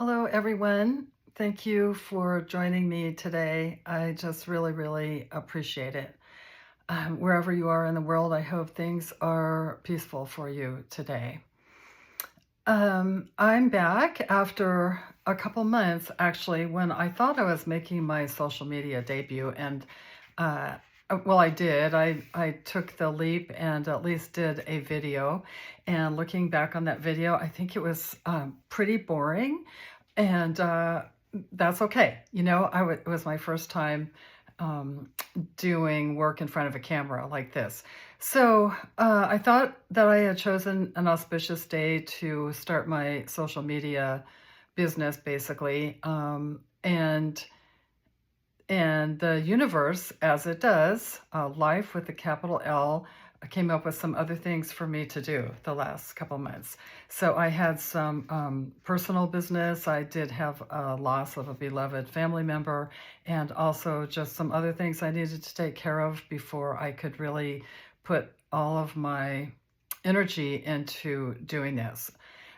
Hello, everyone. Thank you for joining me today. I just really appreciate it. Wherever you are in the world, I hope things are peaceful for you today. I'm back after a couple months, actually, when I thought I was making my social media debut. And well, I did. I took the leap and at least did a video. And looking back on that video, I think it was pretty boring. And that's okay. It was my first time doing work in front of a camera like this. So I thought that I had chosen an auspicious day to start my social media business, basically. And the universe, as it does, life with a capital L, came up with some other things for me to do the last couple months. So I had some personal business. I did have a loss of a beloved family member, and also just some other things I needed to take care of before I could really put all of my energy into doing this.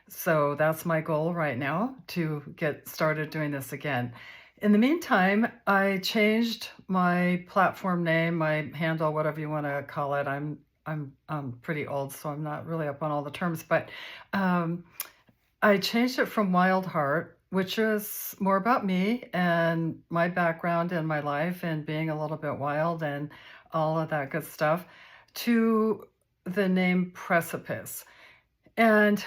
So that's my goal right now, to get started doing this again. In the meantime, I changed my platform name, my handle, whatever you want to call it. I'm pretty old, so I'm not really up on all the terms, but I changed it from Wild Heart, which is more about me and my background and my life and being a little bit wild and all of that good stuff, to the name Precipice. And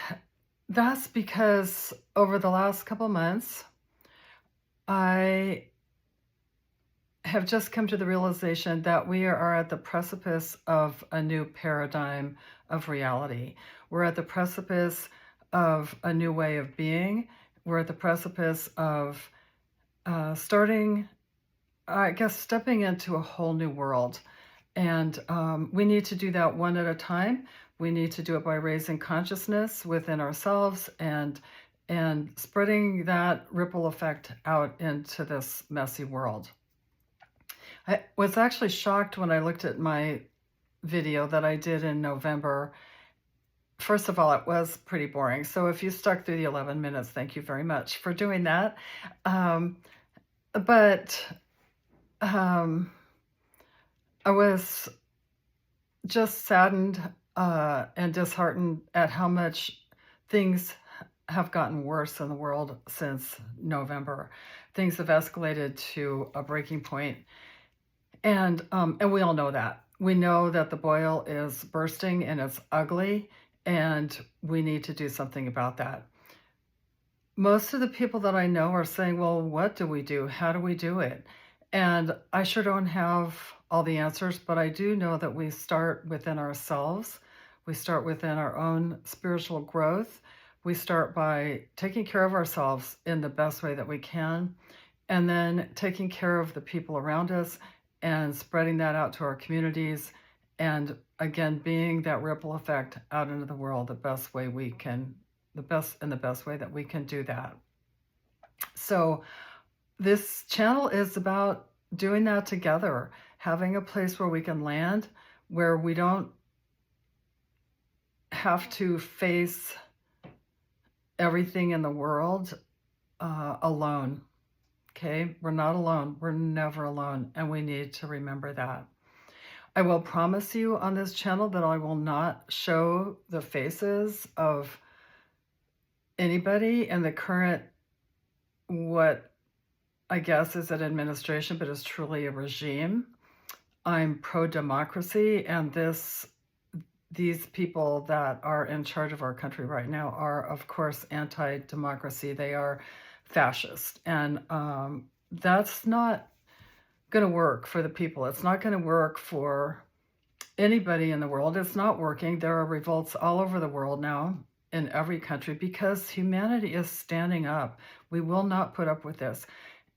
that's because over the last couple months, I have just come to the realization that we are at the precipice of a new paradigm of reality. We're at the precipice of a new way of being. We're at the precipice of stepping into a whole new world. And we need to do that one at a time. We need to do it by raising consciousness within ourselves and spreading that ripple effect out into this messy world. I was actually shocked when I looked at my video that I did in November. First of all, it was pretty boring. So if you stuck through the 11 minutes, thank you very much for doing that. But I was just saddened and disheartened at how much things have gotten worse in the world since November. Things have escalated to a breaking point. And we all know that. We know that the boil is bursting and it's ugly, and we need to do something about that. Most of the people that I know are saying, well, what do we do? How do we do it? And I sure don't have all the answers, but I do know that we start within ourselves. We start within our own spiritual growth. We start by taking care of ourselves in the best way that we can, and then taking care of the people around us and spreading that out to our communities, and again, being that ripple effect out into the world the best way we can, the best way that we can do that. So this channel is about doing that together, having a place where we can land, where we don't have to face everything in the world alone. Okay, we're not alone. We're never alone, and we need to remember that. I will promise you on this channel that I will not show the faces of anybody in the current, what I guess is an administration, but is truly a regime. I'm pro-democracy, and these people that are in charge of our country right now are, of course, anti-democracy. They are fascist, and that's not going to work for the people. It's not going to work for anybody in the world. It's not working. There are revolts all over the world now, in every country, because humanity is standing up. We will not put up with this.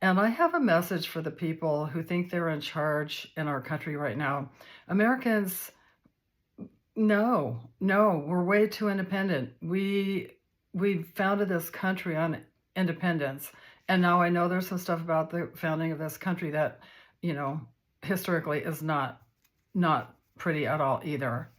And I have a message for the people who think they're in charge in our country right now. Americans, no, we're way too independent. We founded this country on independence. And now I know there's some stuff about the founding of this country that, historically is not pretty at all either.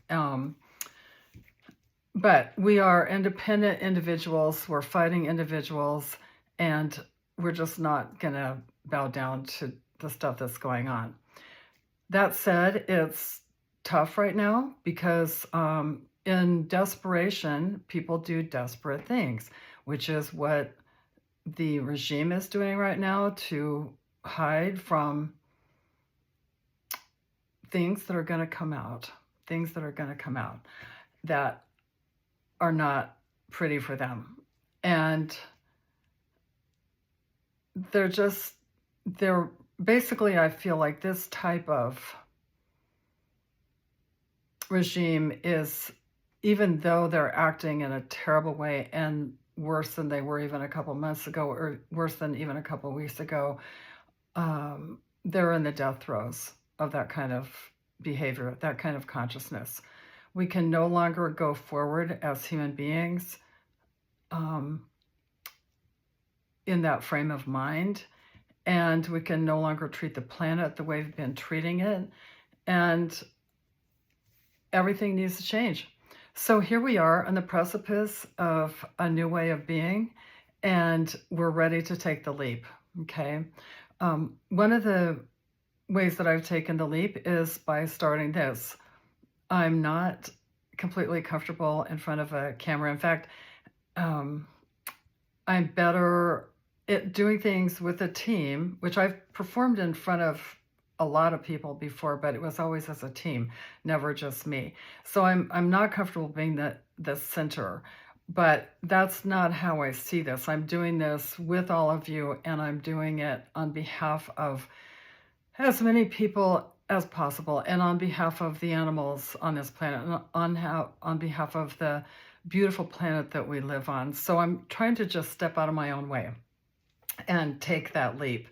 But we are independent individuals. We're fighting individuals. and we're just not going to bow down to the stuff that's going on. That said, it's tough right now because in desperation, people do desperate things, which is what the regime is doing right now to hide from things that are going to come out, that are not pretty for them. And they're basically, I feel like this type of regime is, even though they're acting in a terrible way and worse than they were even a couple months ago, or worse than even a couple weeks ago, they're in the death throes of that kind of behavior, that kind of consciousness. We can no longer go forward as human beings in that frame of mind, and we can no longer treat the planet the way we've been treating it, and everything needs to change. So here we are on the precipice of a new way of being, and we're ready to take the leap, okay? One of the ways that I've taken the leap is by starting this. I'm not completely comfortable in front of a camera. In fact, I'm better at doing things with a team, which I've performed in front of a lot of people before, but it was always as a team, never just me. So I'm not comfortable being the center, but that's not how I see this. I'm doing this with all of you, and I'm doing it on behalf of as many people as possible, and on behalf of the animals on this planet, and on behalf of the beautiful planet that we live on. So I'm trying to just step out of my own way and take that leap.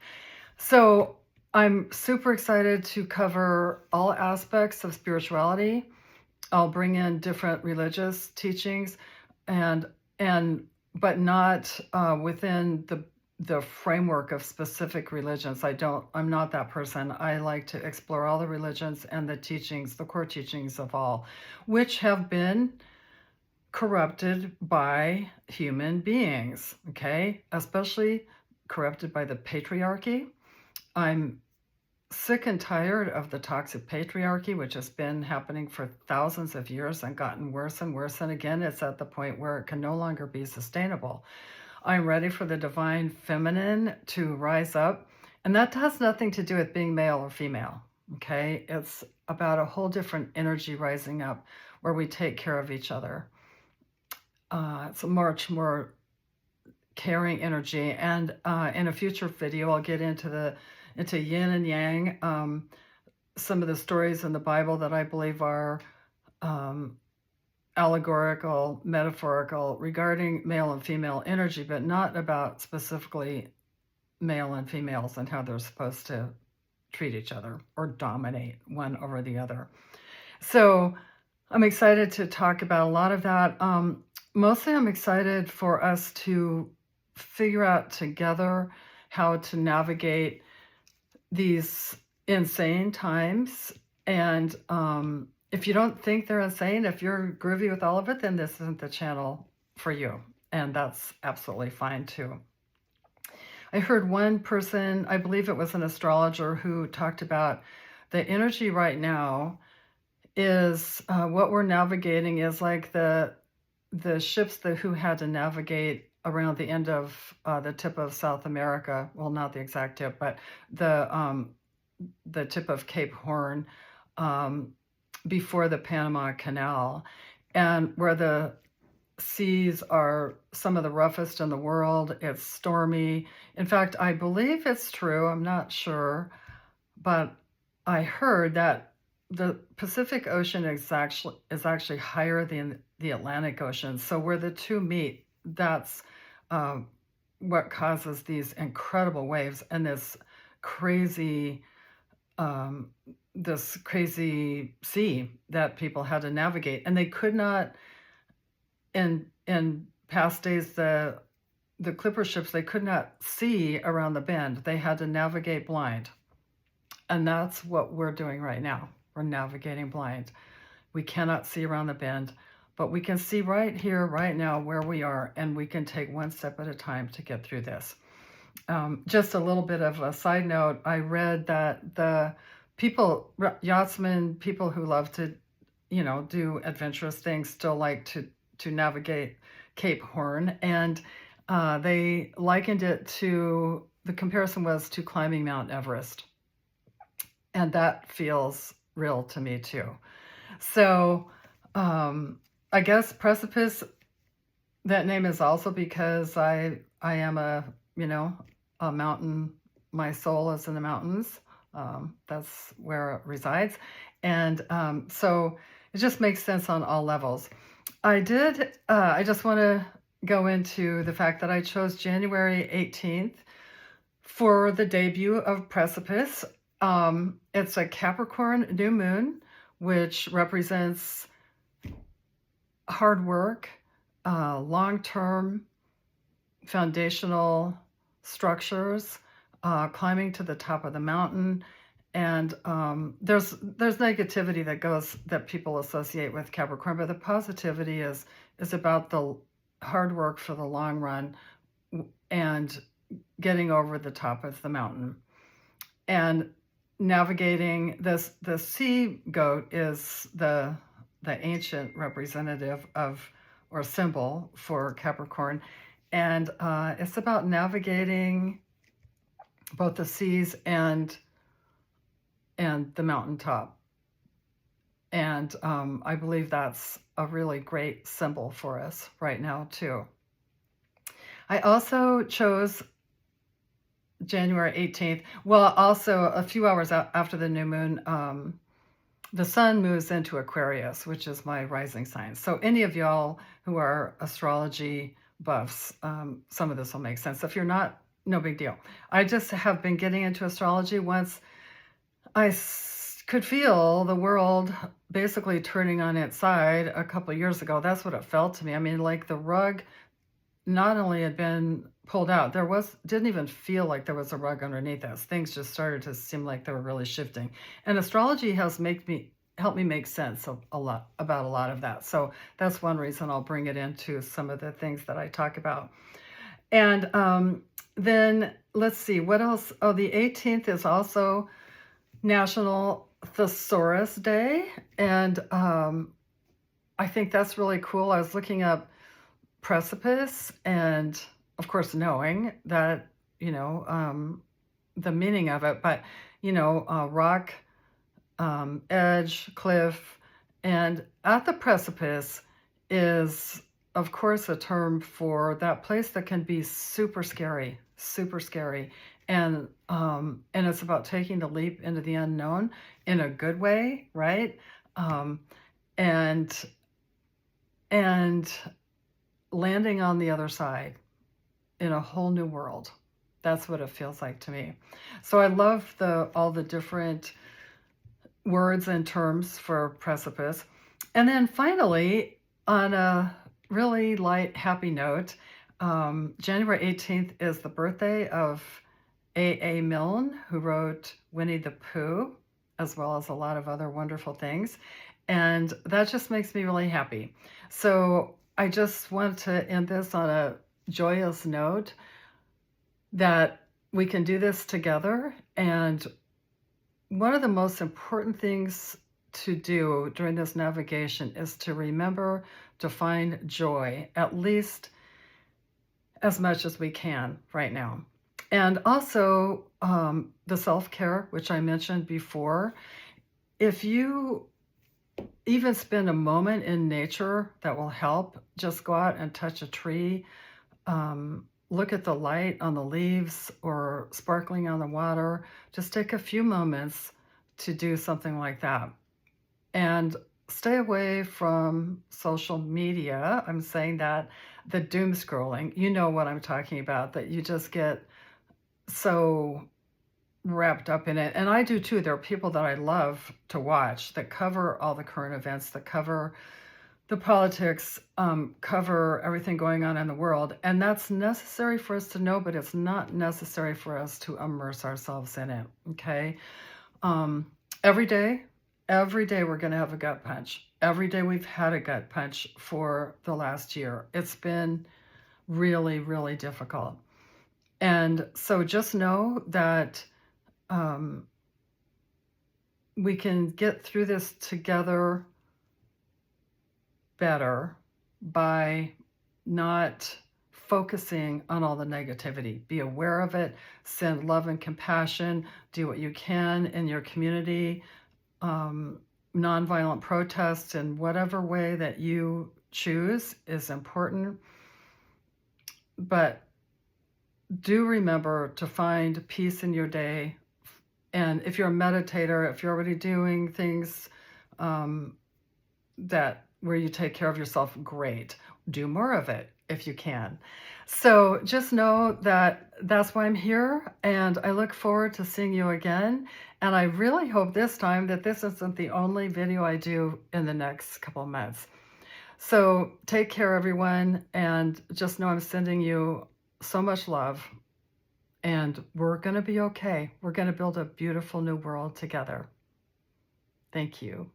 So I'm super excited to cover all aspects of spirituality. I'll bring in different religious teachings, but not within the framework of specific religions. I'm not that person. I like to explore all the religions and the teachings, the core teachings of all, which have been corrupted by human beings, okay? Especially corrupted by the patriarchy. I'm sick and tired of the toxic patriarchy, which has been happening for thousands of years and gotten worse and worse. And again, it's at the point where it can no longer be sustainable. I'm ready for the divine feminine to rise up. And that has nothing to do with being male or female, okay? It's about a whole different energy rising up where we take care of each other. It's a much more caring energy. And in a future video, I'll get into yin and yang, some of the stories in the Bible that I believe are allegorical, metaphorical, regarding male and female energy, but not about specifically male and females and how they're supposed to treat each other or dominate one over the other. So I'm excited to talk about a lot of that. Mostly I'm excited for us to figure out together how to navigate these insane times. And if you don't think they're insane, if you're groovy with all of it, then this isn't the channel for you. And that's absolutely fine too. I heard one person, I believe it was an astrologer, who talked about the energy right now is what we're navigating is like the ships who had to navigate around the end of the tip of South America. Well, not the exact tip, but the tip of Cape Horn before the Panama Canal, and where the seas are some of the roughest in the world. It's stormy. In fact, I believe it's true. I'm not sure, but I heard that the Pacific Ocean is actually higher than the Atlantic Ocean. So where the two meet, that's what causes these incredible waves and this crazy sea that people had to navigate. And they could not, in past days, the clipper ships, they could not see around the bend. They had to navigate blind. And that's what we're doing right now. We're navigating blind. We cannot see around the bend. but we can see right here, right now, where we are, and we can take one step at a time to get through this. Just a little bit of a side note, I read that the people, yachtsmen, people who love to, do adventurous things, still like to navigate Cape Horn, and they likened it to, the comparison was to climbing Mount Everest. And that feels real to me too. So I guess precipice, that name is also because I am a mountain. My soul is in the mountains. That's where it resides, and so it just makes sense on all levels. I just want to go into the fact that I chose January 18th for the debut of Precipice. It's a Capricorn new moon, which represents hard work, long-term foundational structures, climbing to the top of the mountain. And there's negativity that people associate with Capricorn, but the positivity is about the hard work for the long run and getting over the top of the mountain. And navigating this, the sea goat is the ancient representative of, or symbol for Capricorn. And it's about navigating both the seas and the mountaintop. And I believe that's a really great symbol for us right now too. I also chose January 18th. Well, also a few hours after the new moon, the sun moves into Aquarius, which is my rising sign. So any of y'all who are astrology buffs, some of this will make sense. If you're not, no big deal. I just have been getting into astrology once I could feel the world basically turning on its side a couple of years ago. That's what it felt to me. I mean, like the rug not only had been pulled out, didn't even feel like there was a rug underneath us. Things just started to seem like they were really shifting. And astrology has helped me make sense of about a lot of that. So that's one reason I'll bring it into some of the things that I talk about. And then let's see, what else? Oh, the 18th is also National Thesaurus Day. And I think that's really cool. I was looking up precipice, and of course knowing that the meaning of it, but rock, edge, cliff, and at the precipice is of course a term for that place that can be super scary, and it's about taking the leap into the unknown in a good way, right? And landing on the other side in a whole new world. That's what it feels like to me. So I love all the different words and terms for precipice. And then finally, on a really light, happy note, January 18th is the birthday of A.A. Milne, who wrote Winnie the Pooh, as well as a lot of other wonderful things. And that just makes me really happy. So I just want to end this on a joyous note that we can do this together. And one of the most important things to do during this navigation is to remember to find joy, at least as much as we can right now. And also the self-care, which I mentioned before. If you even spend a moment in nature, that will help. Just go out and touch a tree. Look at the light on the leaves or sparkling on the water. Just take a few moments to do something like that. And stay away from social media. I'm saying that, the doom scrolling, you know what I'm talking about, that you just get so wrapped up in it. And I do too. There are people that I love to watch that cover all the current events, that cover the politics, cover everything going on in the world. And that's necessary for us to know, but it's not necessary for us to immerse ourselves in it, okay? Every day, every day we're going to have a gut punch. Every day we've had a gut punch for the last year. It's been really, really difficult. And so just know that we can get through this together better by not focusing on all the negativity. Be aware of it, send love and compassion, do what you can in your community, nonviolent protest in whatever way that you choose is important. But do remember to find peace in your day. And if you're a meditator, if you're already doing things that where you take care of yourself, great. Do more of it if you can. So just know that that's why I'm here, and I look forward to seeing you again. And I really hope this time that this isn't the only video I do in the next couple of months. So take care, everyone, and just know I'm sending you so much love, and we're going to be okay. We're going to build a beautiful new world together. Thank you.